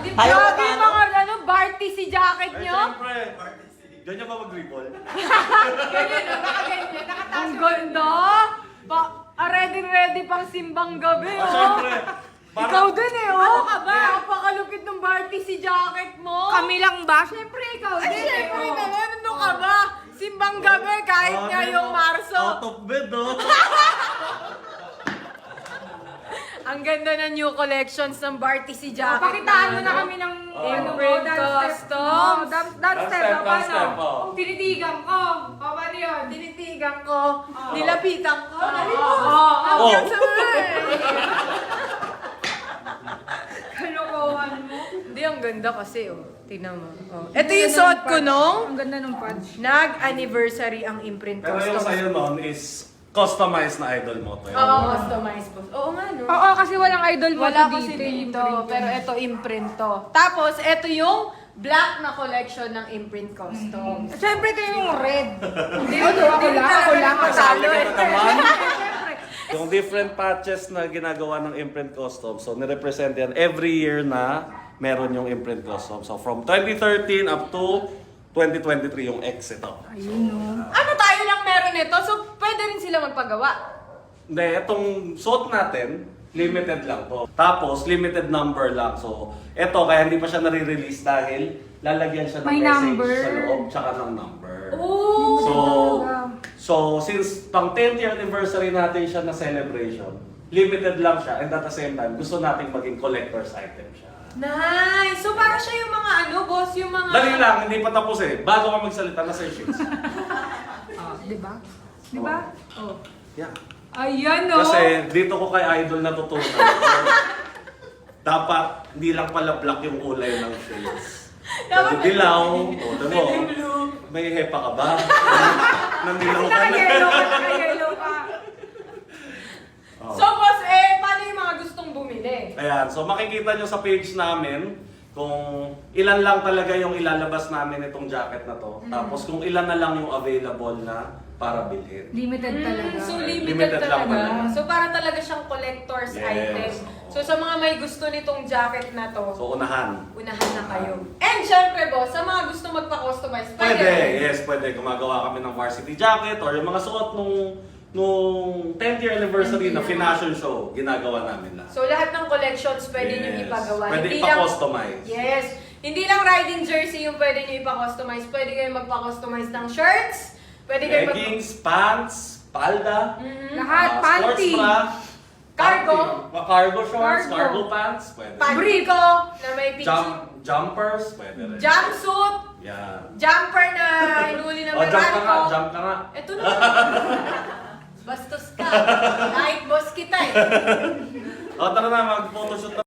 Di ba? Ayaw Grabe ka, mga ano, Barty si jacket Ay, nyo. siyempre. Ganyan ba mag-ripple? Ganyan, nakaganyan, nakataas. Ang ganda. Ready pang simbang gabi, Ah, oh. siyempre. Ikaw din eh, oh. Ano ka ba? Napakalupit ng Barty si jacket mo. Kami lang ba? Siyempre, ikaw Ay, din syempre eh, oh. naman, ano ka ba? Simbang gabi kahit Ah, ngayong Marso. Out of bed, oh. Ang ganda ng new collections ng Barty si jacket. Pakitaan mo na kami ng Imprint customs. Dance step, Dance paano? step, oh. Tinitigan ko. Paano yun? Tinitigan ko, nilapitan ko. Dali mo. Oh. Hanggang sa Kalokohan mo. Hindi, ang ganda kasi, oh. Tingnan mo. Oh. Ito yung suot ko nung Ang ganda ng patch. nag-anniversary ang Imprint Pero yung Customs. sa'yo nun is customized na idol mo to. Oo, customized po. Oo nga, no? Oo, kasi walang idol mo Wala to kasi dito. dito, pero ito imprint to. Tapos, ito yung black na collection ng Imprint Customs. Siyempre ito yung red. Hindi, ako lang. Matalo Kasali eh. ka na naman. Siyempre. Yung different patches na ginagawa ng Imprint Custom, so nirepresent yan every year na meron yung Imprint Custom. So from 2013 up to 2023 yung X ito. Ano tayo lang meron ito? So, pwede rin sila magpagawa. Hindi, itong suot natin, limited lang to. Tapos, limited number lang. So, ito, kaya hindi pa siya nare-release dahil lalagyan siya ng May message number. sa loob, tsaka ng number. Oh! So since pang 10th year anniversary natin siya na celebration, limited lang siya and at the same time, gusto nating maging collector's item siya. Nice! So, para siya yung mga ano, boss, yung mga... Dali lang, hindi pa tapos eh. Bago ka magsalita na sa shoes. Di ba? Di ba? Oh. Yeah. Ayan o. Kasi dito ko kay Idol natutunan. Dapat hindi lang pala black yung kulay ng shades. Dapat Pwede dilaw. O, mo. Pwede blue. May hepa ka ba? Nandilaw ka na. Naka-yellow ka, naka-yellow ka. Oh. So, boss, paano yung mga gustong bumili? Ayan, so makikita nyo sa page namin kung ilan lang talaga yung ilalabas namin itong jacket na to. Tapos kung ilan na lang yung available na para bilhin. Limited talaga. So, limited, Limited lang talaga. talaga. So, para talaga siyang collector's Yes. item. So, sa mga may gusto nitong jacket na to, So unahan. unahan na kayo. And syempre, boss, sa mga gusto magpa-customize, Pwede, yes, pwede. Gumagawa kami ng varsity jacket or yung mga suot nung 10th year anniversary na fashion show, ginagawa namin lahat. So, lahat ng collections pwede nyo Yes. ipagawa. Pwede Hindi lang- ipa-customize. Yes. Hindi lang riding jersey yung pwede nyo ipa-customize. Pwede kayo magpa-customize ng shirts. Pwede kayo Leggings, pants, palda, Lahat, sports panty. bra, Cargo. panty, cargo shorts, Cargo. cargo pants, pwede. Pabriko na may picture. Jumpers, pwede rin. Jumpsuit. Yan. Jumper na hinuli ng Oh, jump ka nga, mekaniko. jump ka nga. Ito na. Bastos ka. Kahit boss kita eh. O, tara na, mag-photoshoot na.